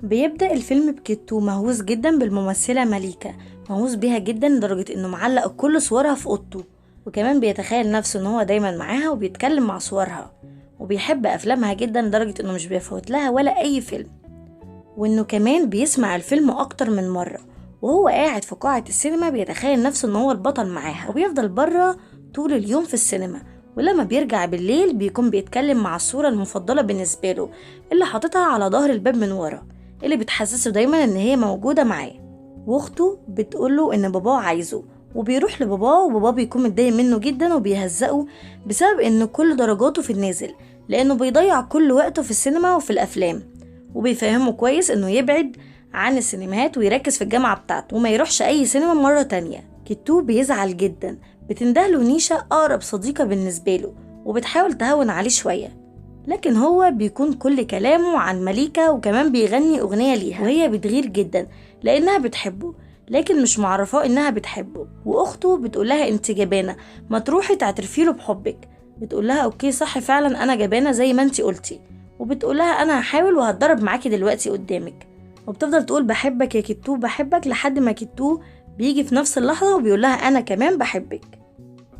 بيبدأ الفيلم بكيتو مهووس جدا بالممثلة مليكة، مهووس بيها جدا لدرجة انه معلق كل صورها في اوضته، وكمان بيتخيل نفسه ان هو دايما معاها وبيتكلم مع صورها، وبيحب افلامها جدا لدرجة انه مش بيفوت لها ولا اي فيلم، وانه كمان بيسمع الفيلم اكتر من مرة، وهو قاعد في قاعة السينما بيتخيل نفسه ان هو البطل معاها، وبيفضل بره طول اليوم في السينما، ولما بيرجع بالليل بيكون بيتكلم مع الصورة المفضلة بالنسبة له اللي حاططها على ظهر الباب من ورا، اللي بتحسسه دايما ان هي موجودة معاه. واخته بتقوله ان باباه عايزه، وبيروح لباباه، وباباه بيكون متضايق منه جدا وبيهزقه بسبب ان كل درجاته في النازل، لانه بيضيع كل وقته في السينما وفي الافلام، وبيفهمه كويس انه يبعد عن السينمات ويركز في الجامعة بتاعته وما يروحش اي سينما مرة تانية. كيتو بيزعل جدا، بتندهله نيشا اقرب صديقة بالنسبة له، وبتحاول تهون عليه شوية، لكن هو بيكون كل كلامه عن مليكة، وكمان بيغني أغنية ليها وهي بتغير جدا لأنها بتحبه، لكن مش معرفاه إنها بتحبه. وأخته بتقولها أنت جبانة، ما تروحي تعترفيله بحبك. بتقولها أوكي صح فعلا أنا جبانة زي ما أنت قلتي، وبتقولها أنا هحاول وهتضرب معاكي دلوقتي قدامك، وبتفضل تقول بحبك يا كيتو بحبك لحد ما كيتو بيجي في نفس اللحظة وبيقولها أنا كمان بحبك.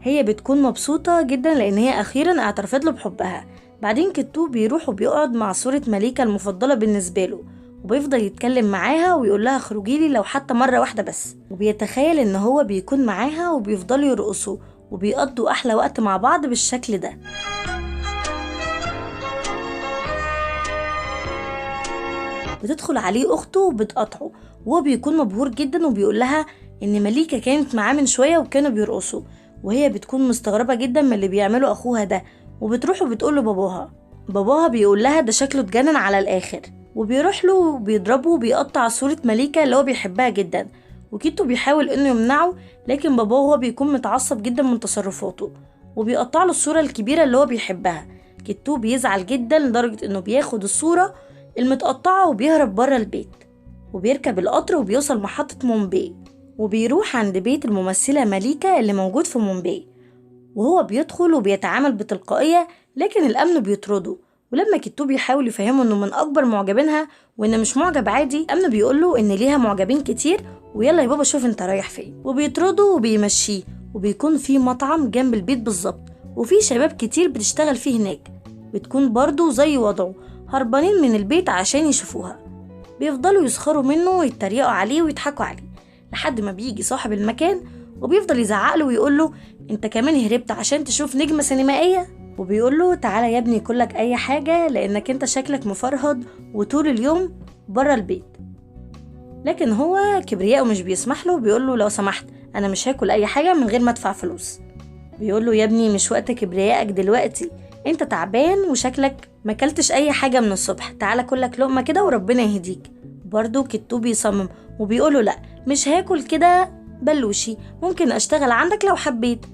هي بتكون مبسوطة جدا لأن هي أخيرا اعترفت له بحبها. بعدين كيتو بيروح وبيقعد مع صورة مليكة المفضلة بالنسبة له، وبيفضل يتكلم معاها ويقول لها خرجيلي لو حتى مرة واحدة بس، وبيتخيل ان هو بيكون معاها وبيفضلوا يرقصوا وبيقضوا احلى وقت مع بعض بالشكل ده. بتدخل عليه اخته وبتقطعه، وهو بيكون مبهور جدا وبيقول لها ان مليكة كانت معاه من شوية وكانوا بيرقصوا، وهي بتكون مستغربة جدا من اللي بيعمله اخوها ده، وبتروح وبتقول له باباها بيقول لها ده شكله اتجنن على الاخر، وبيروح له وبيضربه وبيقطع صورة مليكة اللي هو بيحبها جدا. وكيتو بيحاول انه يمنعه، لكن باباه هو بيكون متعصب جدا من تصرفاته وبيقطع له الصورة الكبيرة اللي هو بيحبها. كيتو بيزعل جدا لدرجة انه بياخد الصورة المتقطعة وبيهرب بره البيت، وبيركب القطر وبيوصل محطة مومباي، وبيروح عند بيت الممثلة مليكة اللي موجود في مومباي، وهو بيدخل وبيتعامل بتلقائية، لكن الأمن بيطرده. ولما كيتو بيحاول يفهمه انه من اكبر معجبينها وان مش معجب عادي، الامن بيقوله ان ليها معجبين كتير ويلا يا بابا شوف انت رايح فين، وبيطرده وبيمشيه. وبيكون في مطعم جنب البيت بالظبط، وفي شباب كتير بتشتغل فيه هناك، بتكون برضو زي وضعه هربانين من البيت عشان يشوفوها. بيفضلوا يسخروا منه ويتريقوا عليه ويضحكوا عليه لحد ما بيجي صاحب المكان وبيفضل يزعقله ويقوله انت كمان هربت عشان تشوف نجمة سينمائية؟ وبيقوله تعالى يا ابني كلك اي حاجة لانك انت شكلك مفرهد وطول اليوم برا البيت. لكن هو كبرياءه مش بيسمح له، بيقوله لو سمحت انا مش هاكل اي حاجة من غير ما ادفع فلوس. بيقوله يا ابني مش وقت كبريائك دلوقتي، انت تعبان وشكلك ماكلتش اي حاجة من الصبح، تعالى كلك لقمة كده وربنا يهديك. برضو كيتو بيصمم وبيقوله لا مش هاكل كده بلوشي، ممكن اشتغل عندك لو حبيت.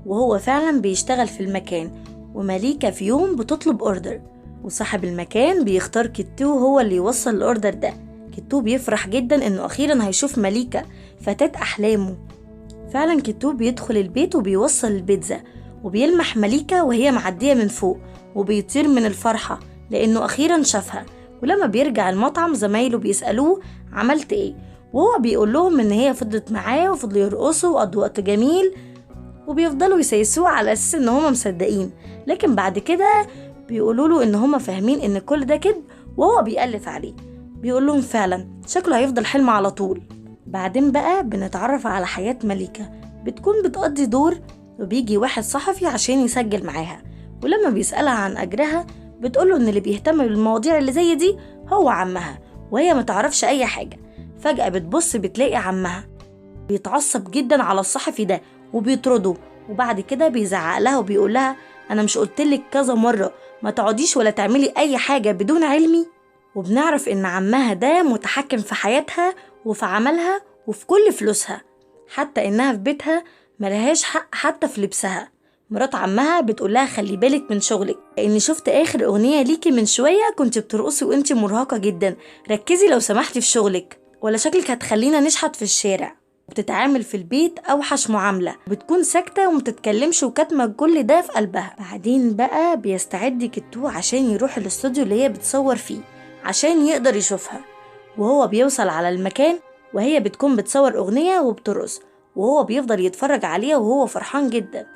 وهو فعلا بيشتغل في المكان، ومليكة في يوم بتطلب اوردر، وصاحب المكان بيختار كيتو هو اللي يوصل الاوردر ده. كيتو بيفرح جدا انه اخيرا هيشوف مليكة فتاة احلامه. فعلا كيتو بيدخل البيت وبيوصل البيتزا، وبيلمح مليكة وهي معدية من فوق وبيطير من الفرحة لانه اخيرا شافها. ولما بيرجع المطعم زمايله بيسألوه عملت ايه، وهو بيقول لهم ان هي فضلت معاه وفضلوا يرقصوا وقضوا وقت جميل، وبيفضلوا يسيسوه على اساس ان هما مصدقين، لكن بعد كده بيقولوا له ان هما فاهمين ان كل ده كذب وهو بيألف عليه. بيقول لهم فعلا شكله هيفضل حلم على طول. بعدين بقى بنتعرف على حياة مليكة، بتكون بتقضي دور وبيجي واحد صحفي عشان يسجل معاها، ولما بيسألها عن أجرها بتقوله ان اللي بيهتم بالمواضيع اللي زي دي هو عمها، وهي متعرفش اي حاجة. فجأة بتبص بتلاقي عمها بيتعصب جدا على الصحفي ده وبيطرده، وبعد كده بيزعق لها وبيقول لها انا مش قلتلك كذا مرة ما تقعديش ولا تعملي اي حاجة بدون علمي. وبنعرف ان عمها ده متحكم في حياتها وفي عملها وفي كل فلوسها، حتى انها في بيتها ملهاش حق حتى في لبسها. مرات عمها بتقولها خلي بالك من شغلك، لاني شفت اخر اغنية ليكي من شوية كنت بترقصي وانتي مرهقة جدا، ركزي لو سمحتي في شغلك ولا شكلك هتخلينا نشحت في الشارع. بتتعامل في البيت اوحش معاملة، بتكون ساكتة ومتتكلمش وكاتمة كل ده في قلبها. بعدين بقى بيستعد كيتو عشان يروح الاستوديو اللي هي بتصور فيه، عشان يقدر يشوفها. وهو بيوصل على المكان وهي بتكون بتصور أغنية وبترقص، وهو بيفضل يتفرج عليها وهو فرحان جدا.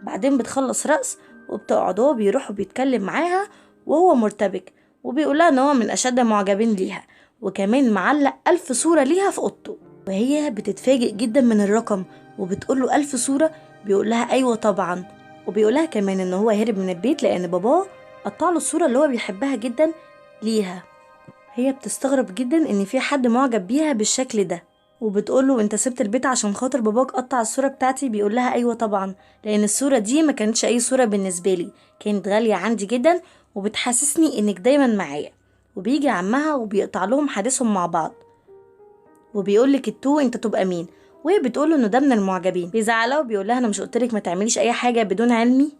بعدين بتخلص رقص وبتقعد، هو بيروح وبيتكلم معاها وهو مرتبك، وبيقولها ان هو من اشد معجبين ليها، وكمان معلق 1000 صورة ليها في اوضته. وهي بتتفاجئ جدا من الرقم وبتقوله 1000 صورة. بيقولها ايوه طبعا، وبيقولها كمان ان هو هرب من البيت لان باباه قطعله الصورة اللي هو بيحبها جدا ليها. هي بتستغرب جدا ان في حد معجب بيها بالشكل ده، وبتقوله انت سبت البيت عشان خاطر باباك قطع الصورة بتاعتي؟ بيقولها ايوه طبعا، لان الصورة دي ما كانتش اي صورة بالنسبة لي، كانت غالية عندي جدا وبتحسسني انك دايما معايا. وبيجي عمها وبيقطع لهم حديثهم مع بعض، وبيقول لك التو انت تبقى مين، وهي بتقوله انه ده من المعجبين. بيزعلها وبيقولها انا مش قلتلك ما تعمليش اي حاجة بدون علمي،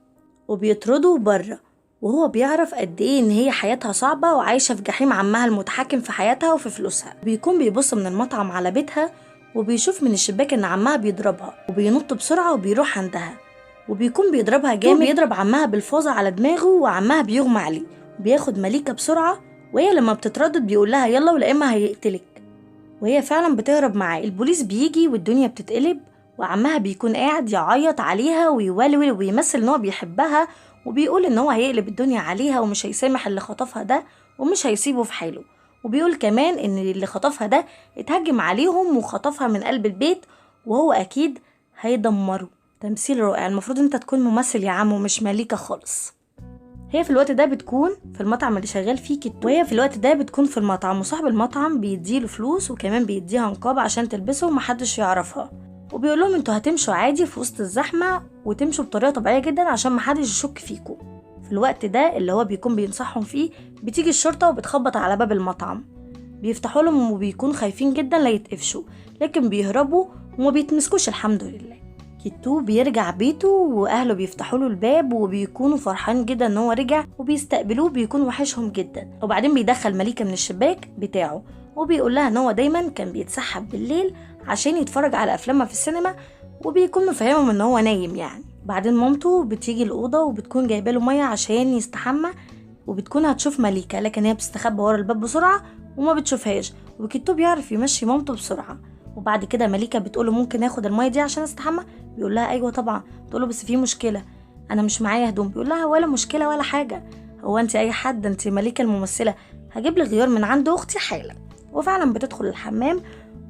وبيطردوا بره. وهو بيعرف قد ايه ان هي حياتها صعبة وعايشة في جحيم عمها المتحكم في حياتها وفي فلوسها. بيكون بيبص من المطعم على بيتها وبيشوف من الشباك ان عمها بيضربها، وبينط بسرعة وبيروح عندها، وبيكون بيضربها جامد. بيضرب عمها بالفازة على دماغه وعمها بيغمى عليه. بياخد مليكة بسرعة، وهي لما بتتردد بيقول لها يلا ولا اما هيقتلك، وهي فعلا بتهرب معاه. البوليس بيجي والدنيا بتتقلب، وعمها بيكون قاعد يعيط عليها ويولول ويمثل ان هو بيحبها، وبيقول ان هو هيقلب الدنيا عليها ومش هيسامح اللي خطفها ده ومش هيسيبه في حاله. وبيقول كمان ان اللي خطفها ده اتهجم عليهم وخطفها من قلب البيت، وهو اكيد هيدمره. تمثيل رائع، المفروض انت تكون ممثل يا عم ومش مليكة خالص. هي في الوقت ده بتكون في المطعم اللي شغال فيه كيتو، وهي في الوقت ده بتكون في المطعم، وصاحب المطعم بيديله فلوس وكمان بيديها نقاب عشان تلبسه ومحدش يعرفها. وبيقول لهم انتوا هتمشوا عادي في وسط الزحمة وتمشوا بطريقة طبيعية جدا عشان محدش يشك فيكم. في الوقت ده اللي هو بيكون بينصحهم فيه بتيجي الشرطة وبتخبط على باب المطعم. بيفتحوا لهم وبيكون خايفين جدا لا يتقفشوا، لكن بيهربوا وما بيتمسكوش الحمد لله. كيتو بيرجع بيته واهله بيفتحوا له الباب وبيكونوا فرحان جدا ان هو رجع، وبيستقبلوه بيكون وحشهم جدا. وبعدين بيدخل مليكة من الشباك بتاعه وبيقول لها ان هو دايما كان بيتسحب بالليل عشان يتفرج على افلامها في السينما، وبيكون مفهمهم ان هو نايم يعني. بعدين مامته بتيجي الاوضه وبتكون جايبه له ميه عشان يستحمى، وبتكون هتشوف مليكة لكن هي بتستخبى ورا الباب بسرعه وما بتشوفهاش، وكيتو بيعرف يمشي مامته بسرعه. وبعد كده مليكة بتقوله ممكن اخد الميه دي عشان استحمى؟ بيقول لها ايوه طبعا. بتقوله بس في مشكله، انا مش معايا هدوم. بيقول لها ولا مشكله ولا حاجه، هو انت اي حد؟ انت مليكة الممثله، هجيب لي غيار من عند اختي حالا. وفعلا بتدخل الحمام،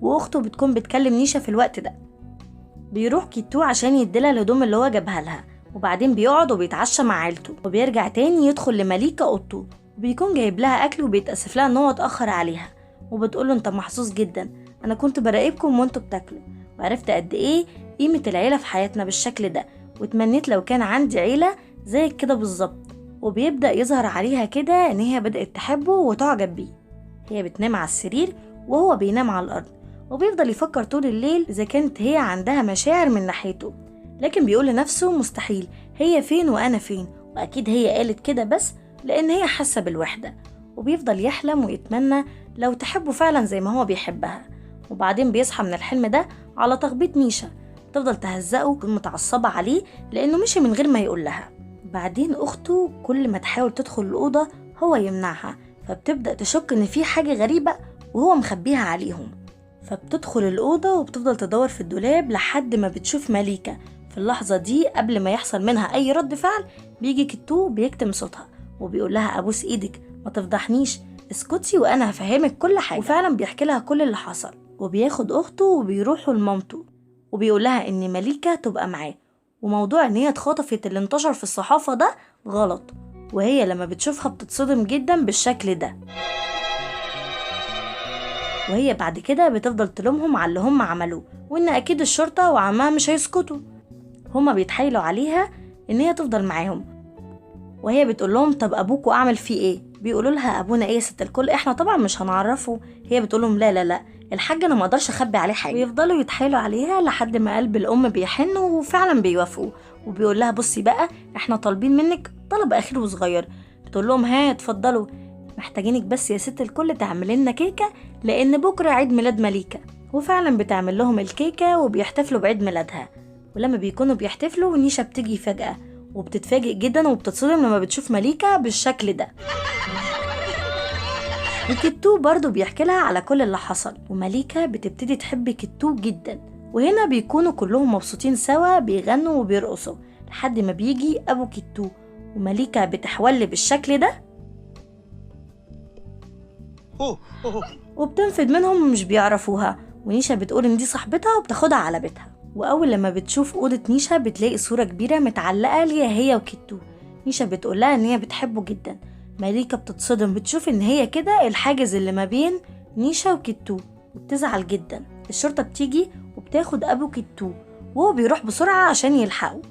واخته بتكون بتكلم نيشا في الوقت ده. بيروح كيتو عشان يديلها الهدوم اللي هو جابها لها، وبعدين بيقعد وبيتعشى مع عيلته، وبيرجع تاني يدخل لمليكة اوضته، وبيكون جايب لها اكل وبيتاسف لها ان هو اتاخر عليها. وبتقوله انت محظوظ جدا، انا كنت براقبكم وانتوا بتاكلوا وعرفت قد ايه قيمة العيلة في حياتنا بالشكل ده، وتمنيت لو كان عندي عيلة زي كده بالظبط. وبيبدأ يظهر عليها كده ان هي بدأت تحبه وتعجب بيه. هي بتنام على السرير وهو بينام على الارض، وبيفضل يفكر طول الليل اذا كانت هي عندها مشاعر من ناحيته، لكن بيقول لنفسه مستحيل، هي فين وانا فين، واكيد هي قالت كده بس لان هي حاسة بالوحدة. وبيفضل يحلم ويتمنى لو تحبه فعلا زي ما هو بيحبها. وبعدين بيصحى من الحلم ده على تخبيط نيشا، تفضل تهزقه ومتعصبة عليه لأنه مشي من غير ما يقول لها. بعدين أخته كل ما تحاول تدخل الأوضة هو يمنعها، فبتبدأ تشك إن في حاجة غريبة وهو مخبيها عليهم. فبتدخل الأوضة وبتفضل تدور في الدولاب لحد ما بتشوف مليكة. في اللحظة دي قبل ما يحصل منها أي رد فعل بيجي كيتو بيكتم صوتها وبيقول لها أبوس إيدك ما تفضحنيش، اسكتي وأنا هفهمك كل حاجة. وفعلا بيحكي لها كل اللي حصل، وبياخد أخته وبيروحوا لمامته وبيقول لها إن مليكة تبقى معاه، وموضوع إن هي اتخطفت اللي انتشر في الصحافة ده غلط. وهي لما بتشوفها بتتصدم جدا بالشكل ده، وهي بعد كده بتفضل تلومهم على اللي هم عملوه، وإن أكيد الشرطة وعمها مش هيسكتوا. هما بيتحايلوا عليها إن هي تفضل معاهم، وهي بتقول لهم طب أبوكوا أعمل فيه إيه؟ بيقولوا لها أبونا إيه يا ست الكل، إحنا طبعا مش هنعرفه. هي بتقول لهم لا لا لا الحاج أنا ما أقدرش أخبي عليه حاجة. ويفضلوا يتحايلوا عليها لحد ما قلب الأم بيحن وفعلا بيوافقوا. وبيقول لها بصي بقى إحنا طالبين منك طلب أخير وصغير. بتقول لهم ها اتفضلوا، محتاجينك بس يا ست الكل تعمل لنا كيكة لأن بكرة عيد ميلاد مليكة. وفعلا بتعمل لهم الكيكة وبيحتفلوا بعيد ميلادها. ولما بيكونوا بيحتفلوا نيشا بتيجي فجأة وبتتفاجئ جدا وبتتصدم لما بتشوف مليكة بالشكل ده. وكيتو برضو بيحكي لها على كل اللي حصل، ومليكة بتبتدي تحب كيتو جدا، وهنا بيكونوا كلهم مبسوطين سوا بيغنوا وبيرقصوا لحد ما بيجي أبو كيتو، ومليكة بتحول بالشكل ده وبتنفد منهم ومش بيعرفوها، ونيشا بتقول ان دي صاحبتها وبتاخدها على بيتها. واول لما بتشوف اوضه نيشا بتلاقي صوره كبيره متعلقه ليها هي وكيتو. نيشا بتقول لها ان هي بتحبه جدا. مليكة بتتصدم، بتشوف ان هي كده الحاجز اللي ما بين نيشا وكيتو، وبتزعل جدا. الشرطه بتيجي وبتاخد ابو كيتو، وهو بيروح بسرعه عشان يلحقه.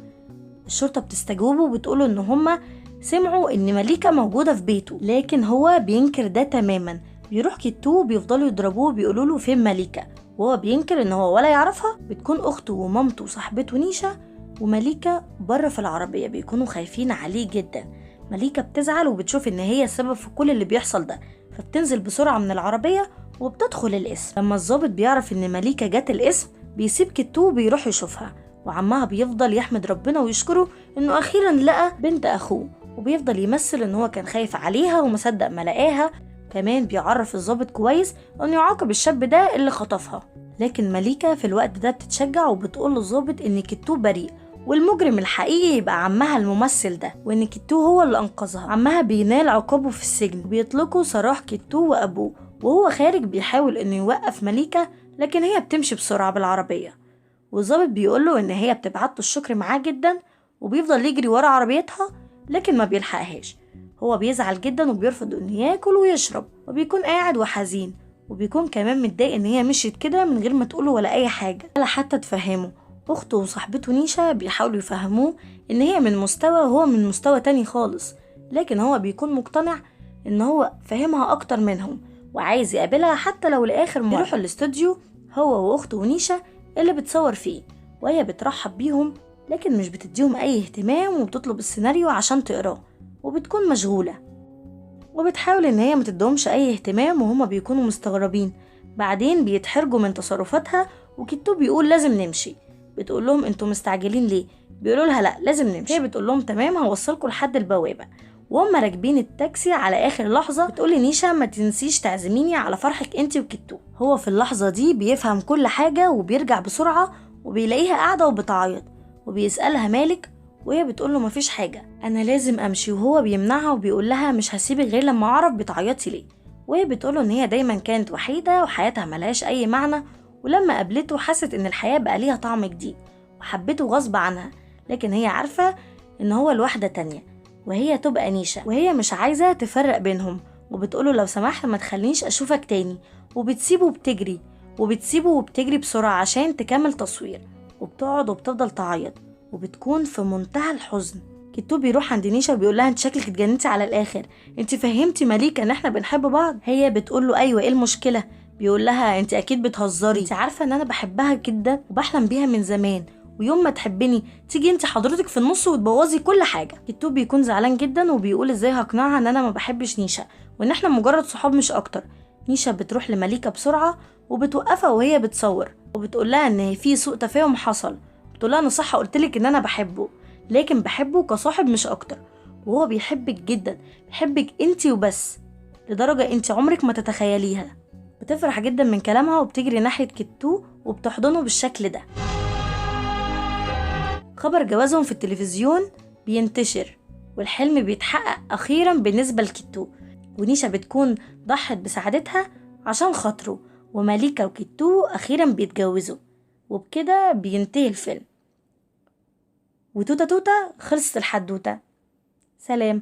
الشرطه بتستجوبه وبتقوله ان هما سمعوا ان مليكة موجوده في بيته، لكن هو بينكر ده تماما. بيروح كيتو بيفضلوا يضربوه بيقولوا له فين مليكة، وهو بينكر ان هو ولا يعرفها. بتكون اخته ومامته وصاحبته نيشا ومليكة بره في العربية، بيكونوا خايفين عليه جدا. مليكة بتزعل وبتشوف ان هي السبب في كل اللي بيحصل ده، فبتنزل بسرعة من العربية وبتدخل القسم. لما الضابط بيعرف ان مليكة جت القسم بيسيب كيتو وبيروح يشوفها، وعمها بيفضل يحمد ربنا ويشكره انه اخيرا لقى بنت اخوه، وبيفضل يمثل ان هو كان خايف عليها ومصدق ما لقاها. كمان بيعرف الضابط كويس انه يعاقب الشاب ده اللي خطفها. لكن مليكة في الوقت ده بتتشجع وبتقول للضابط ان كيتو بريء، والمجرم الحقيقي يبقى عمها الممثل ده، وان كيتو هو اللي انقذها. عمها بينال عقابه في السجن، وبيطلقوا سراح كيتو وابوه. وهو خارج بيحاول انه يوقف مليكة، لكن هي بتمشي بسرعة بالعربية، والضابط بيقوله ان هي بتبعته الشكر معاه جدا، وبيفضل يجري ورا عربيتها لكن ما بيلحقهاش. هو بيزعل جدا وبيرفض انه ياكل ويشرب، وبيكون قاعد وحزين، وبيكون كمان متضايق ان هي مشيت كده من غير ما تقوله ولا اي حاجه ولا حتى تفهمه. اخته وصاحبته نيشا بيحاولوا يفهموه ان هي من مستوى وهو من مستوى تاني خالص، لكن هو بيكون مقتنع ان هو فهمها اكتر منهم وعايز يقابلها حتى لو لاخر مره. بيروحوا الاستوديو هو واخته ونيشا اللي بتصور فيه، وهي بترحب بيهم لكن مش بتديهم اي اهتمام، وبتطلب السيناريو عشان تقراه وبتكون مشغولة، وبتحاول ان هي متدهمش اي اهتمام، وهما بيكونوا مستغربين. بعدين بيتحرجوا من تصرفاتها، وكيتو بيقول لازم نمشي. بتقول لهم انتوا مستعجلين ليه؟ بيقولوا لها لا لازم نمشي. هي بتقول لهم تمام هوصلكوا لحد البوابة. وهم راكبين التاكسي على اخر لحظة بتقول لنيشا ما تنسيش تعزميني على فرحك انتي وكيتو. هو في اللحظة دي بيفهم كل حاجة وبيرجع بسرعة، وبيلاقيها قاعدة وبتعيط، وبيسألها مالك، وهي بتقوله مفيش حاجة أنا لازم أمشي. وهو بيمنعها وبيقول لها مش هسيبك غير لما أعرف بتعيطي ليه. وهي بتقوله إن هي دايما كانت وحيدة وحياتها ملهاش أي معنى، ولما قابلته حست إن الحياة بقى ليها طعم جديد وحبته غصب عنها، لكن هي عارفة إن هو الواحدة تانية وهي تبقى نيشا، وهي مش عايزة تفرق بينهم. وبتقوله لو سمحت ما تخلينيش أشوفك تاني، وبتسيبه وبتجري بسرعة عشان تكمل تصوير، وبتقعد وبتفضل تعيط وبتكون في منتهى الحزن. كيتو بيروح عند نيشا وبيقول لها انت شكلك اتجننتي على الاخر، انت فهمتي مليكة ان احنا بنحب بعض؟ هي بتقول له ايوه ايه المشكله؟ بيقول لها انت اكيد بتهزري، انت عارفه ان انا بحبها جدا وبحلم بيها من زمان، ويوم ما تحبني تيجي انت حضرتك في النص وتبوظي كل حاجه. كيتو بيكون زعلان جدا وبيقول ازاي هقنعها ان انا ما بحبش نيشا وان احنا مجرد صحاب مش اكتر. نيشا بتروح لمليكة بسرعه وبتوقفها وهي بتصور، وبتقول لها ان في سوء تفاهم حصل. بتقول لها انا صح قلتلك ان انا بحبه، لكن بحبه كصاحب مش اكتر، وهو بيحبك جدا، بيحبك انتي وبس لدرجة انتي عمرك ما تتخيليها. بتفرح جدا من كلامها وبتجري ناحية كيتو وبتحضنه بالشكل ده. خبر جوازهم في التلفزيون بينتشر والحلم بيتحقق اخيرا بالنسبة لكيتو، ونيشا بتكون ضحت بسعادتها عشان خاطره، ومليكة وكيتو اخيرا بيتجوزوا. وبكده بينتهي الفيلم، وتوتة توتة خلصت الحدوتة. سلام.